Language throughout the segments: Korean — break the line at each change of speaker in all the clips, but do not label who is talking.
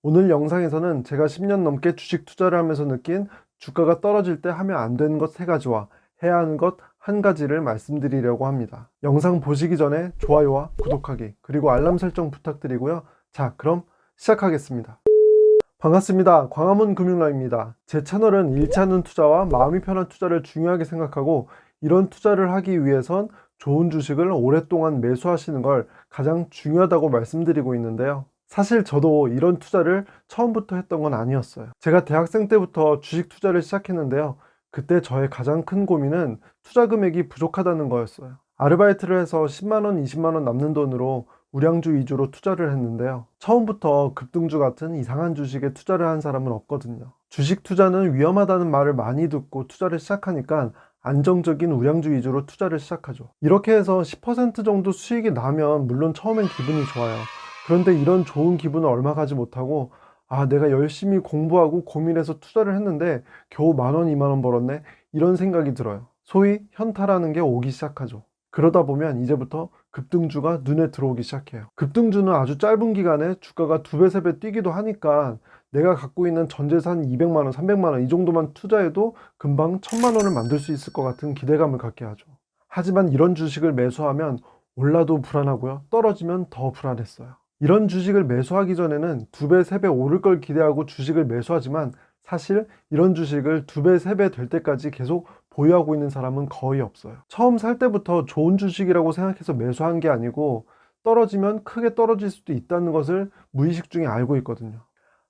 오늘 영상에서는 제가 10년 넘게 주식 투자를 하면서 느낀 주가가 떨어질 때 하면 안 되는 것 3가지와 해야 하는 것 1가지를 말씀드리려고 합니다. 영상 보시기 전에 좋아요와 구독하기 그리고 알람 설정 부탁드리고요. 자, 그럼 시작하겠습니다. 반갑습니다. 광화문 금융라입니다. 제 채널은 잃지 않는 투자와 마음이 편한 투자를 중요하게 생각하고, 이런 투자를 하기 위해선 좋은 주식을 오랫동안 매수하시는 걸 가장 중요하다고 말씀드리고 있는데요. 사실 저도 이런 투자를 처음부터 했던 건 아니었어요. 제가 대학생 때부터 주식 투자를 시작했는데요. 그때 저의 가장 큰 고민은 투자 금액이 부족하다는 거였어요. 아르바이트를 해서 10만원, 20만원 남는 돈으로 우량주 위주로 투자를 했는데요. 처음부터 급등주 같은 이상한 주식에 투자를 한 사람은 없거든요. 주식 투자는 위험하다는 말을 많이 듣고 투자를 시작하니까 안정적인 우량주 위주로 투자를 시작하죠. 이렇게 해서 10% 정도 수익이 나면 물론 처음엔 기분이 좋아요. 그런데 이런 좋은 기분을 얼마 가지 못하고, 내가 열심히 공부하고 고민해서 투자를 했는데 겨우 만원, 2만원 벌었네, 이런 생각이 들어요. 소위 현타라는 게 오기 시작하죠. 그러다 보면 이제부터 급등주가 눈에 들어오기 시작해요. 급등주는 아주 짧은 기간에 주가가 2배, 3배 뛰기도 하니까 내가 갖고 있는 전 재산 200만원, 300만원 이 정도만 투자해도 금방 1000만원을 만들 수 있을 것 같은 기대감을 갖게 하죠. 하지만 이런 주식을 매수하면 올라도 불안하고요, 떨어지면 더 불안했어요. 이런 주식을 매수하기 전에는 2배, 3배 오를 걸 기대하고 주식을 매수하지만, 사실 이런 주식을 2배, 3배 될 때까지 계속 보유하고 있는 사람은 거의 없어요. 처음 살 때부터 좋은 주식이라고 생각해서 매수한 게 아니고, 떨어지면 크게 떨어질 수도 있다는 것을 무의식 중에 알고 있거든요.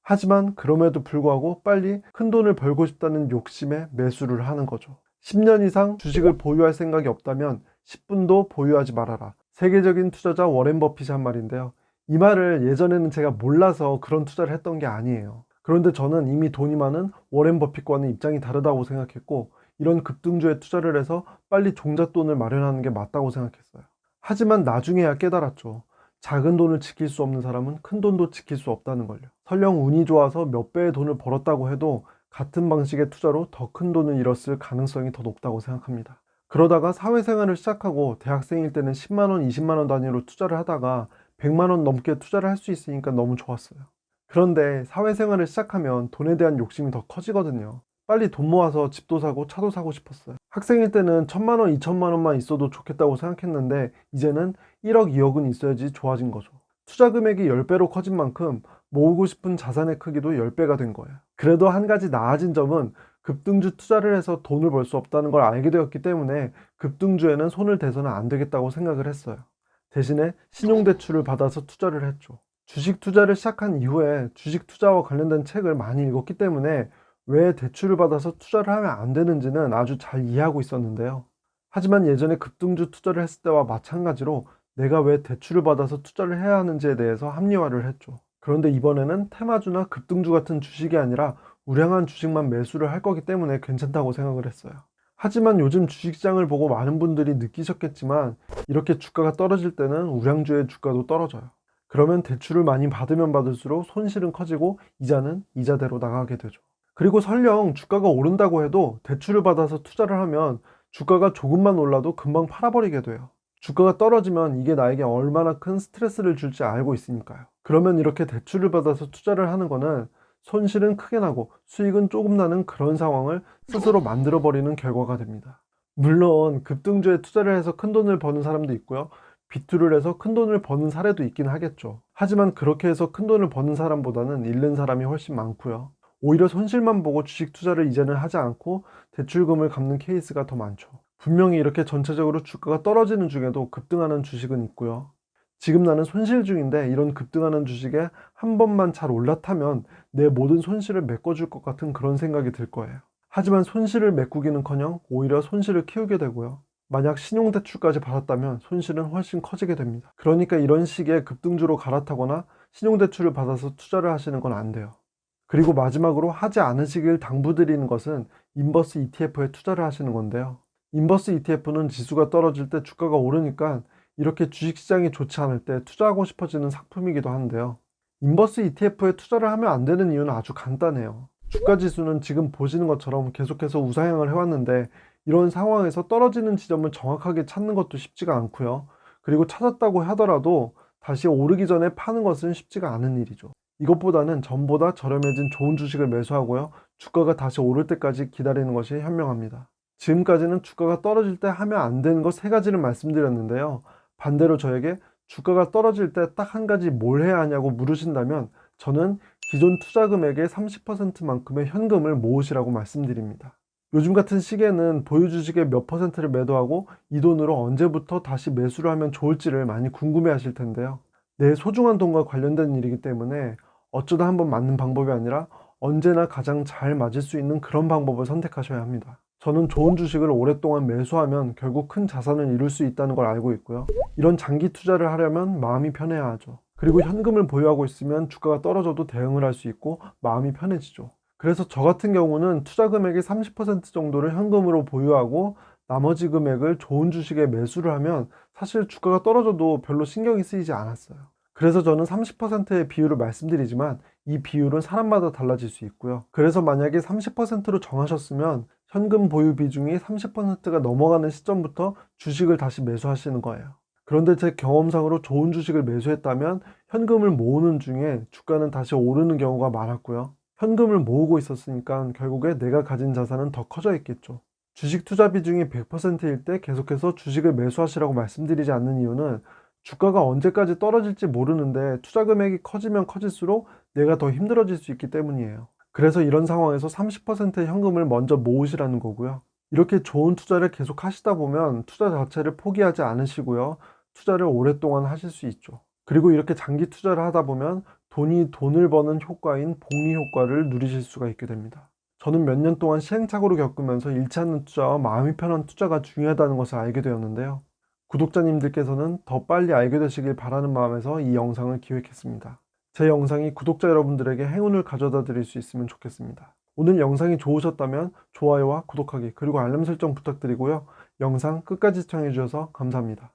하지만 그럼에도 불구하고 빨리 큰 돈을 벌고 싶다는 욕심에 매수를 하는 거죠. 10년 이상 주식을 보유할 생각이 없다면 10분도 보유하지 말아라. 세계적인 투자자 워렌 버핏이 한 말인데요. 이 말을 예전에는 제가 몰라서 그런 투자를 했던 게 아니에요. 그런데 저는 이미 돈이 많은 워렌 버핏과는 입장이 다르다고 생각했고, 이런 급등주에 투자를 해서 빨리 종잣돈을 마련하는 게 맞다고 생각했어요. 하지만 나중에야 깨달았죠. 작은 돈을 지킬 수 없는 사람은 큰 돈도 지킬 수 없다는 걸요. 설령 운이 좋아서 몇 배의 돈을 벌었다고 해도 같은 방식의 투자로 더 큰 돈을 잃었을 가능성이 더 높다고 생각합니다. 그러다가 사회생활을 시작하고 대학생일 때는 10만원, 20만원 단위로 투자를 하다가 100만원 넘게 투자를 할 수 있으니까 너무 좋았어요. 그런데 사회생활을 시작하면 돈에 대한 욕심이 더 커지거든요. 빨리 돈 모아서 집도 사고 차도 사고 싶었어요. 학생일 때는 1000만원, 2000만원만 있어도 좋겠다고 생각했는데 이제는 1억, 2억은 있어야지 좋아진 거죠. 투자 금액이 10배로 커진 만큼 모으고 싶은 자산의 크기도 10배가 된 거예요. 그래도 한 가지 나아진 점은 급등주 투자를 해서 돈을 벌 수 없다는 걸 알게 되었기 때문에 급등주에는 손을 대서는 안 되겠다고 생각을 했어요. 대신에 신용대출을 받아서 투자를 했죠. 주식 투자를 시작한 이후에 주식 투자와 관련된 책을 많이 읽었기 때문에 왜 대출을 받아서 투자를 하면 안 되는지는 아주 잘 이해하고 있었는데요. 하지만 예전에 급등주 투자를 했을 때와 마찬가지로 내가 왜 대출을 받아서 투자를 해야 하는지에 대해서 합리화를 했죠. 그런데 이번에는 테마주나 급등주 같은 주식이 아니라 우량한 주식만 매수를 할 거기 때문에 괜찮다고 생각을 했어요. 하지만 요즘 주식시장을 보고 많은 분들이 느끼셨겠지만, 이렇게 주가가 떨어질 때는 우량주의 주가도 떨어져요. 그러면 대출을 많이 받으면 받을수록 손실은 커지고 이자는 이자대로 나가게 되죠. 그리고 설령 주가가 오른다고 해도 대출을 받아서 투자를 하면 주가가 조금만 올라도 금방 팔아버리게 돼요. 주가가 떨어지면 이게 나에게 얼마나 큰 스트레스를 줄지 알고 있으니까요. 그러면 이렇게 대출을 받아서 투자를 하는 거는 손실은 크게 나고 수익은 조금 나는 그런 상황을 스스로 만들어버리는 결과가 됩니다. 물론 급등주에 투자를 해서 큰 돈을 버는 사람도 있고요, 비투를 해서 큰 돈을 버는 사례도 있긴 하겠죠. 하지만 그렇게 해서 큰 돈을 버는 사람보다는 잃는 사람이 훨씬 많고요. 오히려 손실만 보고 주식 투자를 이제는 하지 않고 대출금을 갚는 케이스가 더 많죠. 분명히 이렇게 전체적으로 주가가 떨어지는 중에도 급등하는 주식은 있고요. 지금 나는 손실 중인데 이런 급등하는 주식에 한 번만 잘 올라타면 내 모든 손실을 메꿔줄 것 같은 그런 생각이 들 거예요. 하지만 손실을 메꾸기는커녕 오히려 손실을 키우게 되고요. 만약 신용대출까지 받았다면 손실은 훨씬 커지게 됩니다. 그러니까 이런 식의 급등주로 갈아타거나 신용대출을 받아서 투자를 하시는 건 안 돼요. 그리고 마지막으로 하지 않으시길 당부드리는 것은 인버스 ETF에 투자를 하시는 건데요. 인버스 ETF는 지수가 떨어질 때 주가가 오르니까 이렇게 주식시장이 좋지 않을 때 투자하고 싶어지는 상품이기도 한데요. 인버스 ETF에 투자를 하면 안 되는 이유는 아주 간단해요. 주가지수는 지금 보시는 것처럼 계속해서 우상향을 해왔는데, 이런 상황에서 떨어지는 지점을 정확하게 찾는 것도 쉽지가 않고요. 그리고 찾았다고 하더라도 다시 오르기 전에 파는 것은 쉽지가 않은 일이죠. 이것보다는 전보다 저렴해진 좋은 주식을 매수하고요. 주가가 다시 오를 때까지 기다리는 것이 현명합니다. 지금까지는 주가가 떨어질 때 하면 안 되는 것 세 가지를 말씀드렸는데요. 반대로 저에게 주가가 떨어질 때 딱 한 가지 뭘 해야 하냐고 물으신다면 저는 기존 투자 금액의 30%만큼의 현금을 모으시라고 말씀드립니다. 요즘 같은 시기에는 보유 주식의 몇 퍼센트를 매도하고 이 돈으로 언제부터 다시 매수를 하면 좋을지를 많이 궁금해 하실 텐데요. 내 소중한 돈과 관련된 일이기 때문에 어쩌다 한번 맞는 방법이 아니라 언제나 가장 잘 맞을 수 있는 그런 방법을 선택하셔야 합니다. 저는 좋은 주식을 오랫동안 매수하면 결국 큰 자산을 이룰 수 있다는 걸 알고 있고요. 이런 장기 투자를 하려면 마음이 편해야 하죠. 그리고 현금을 보유하고 있으면 주가가 떨어져도 대응을 할 수 있고 마음이 편해지죠. 그래서 저 같은 경우는 투자 금액의 30% 정도를 현금으로 보유하고 나머지 금액을 좋은 주식에 매수를 하면 사실 주가가 떨어져도 별로 신경이 쓰이지 않았어요. 그래서 저는 30%의 비율을 말씀드리지만 이 비율은 사람마다 달라질 수 있고요. 그래서 만약에 30%로 정하셨으면 현금 보유 비중이 30%가 넘어가는 시점부터 주식을 다시 매수하시는 거예요. 그런데 제 경험상으로 좋은 주식을 매수했다면 현금을 모으는 중에 주가는 다시 오르는 경우가 많았고요. 현금을 모으고 있었으니까 결국에 내가 가진 자산은 더 커져 있겠죠. 주식 투자 비중이 100%일 때 계속해서 주식을 매수하시라고 말씀드리지 않는 이유는 주가가 언제까지 떨어질지 모르는데 투자 금액이 커지면 커질수록 내가 더 힘들어질 수 있기 때문이에요. 그래서 이런 상황에서 30%의 현금을 먼저 모으시라는 거고요. 이렇게 좋은 투자를 계속 하시다 보면 투자 자체를 포기하지 않으시고요. 투자를 오랫동안 하실 수 있죠. 그리고 이렇게 장기 투자를 하다 보면 돈이 돈을 버는 효과인 복리 효과를 누리실 수가 있게 됩니다. 저는 몇 년 동안 시행착오를 겪으면서 잃지 않는 투자와 마음이 편한 투자가 중요하다는 것을 알게 되었는데요. 구독자님들께서는 더 빨리 알게 되시길 바라는 마음에서 이 영상을 기획했습니다. 제 영상이 구독자 여러분들에게 행운을 가져다 드릴 수 있으면 좋겠습니다. 오늘 영상이 좋으셨다면 좋아요와 구독하기 그리고 알람 설정 부탁드리고요. 영상 끝까지 시청해 주셔서 감사합니다.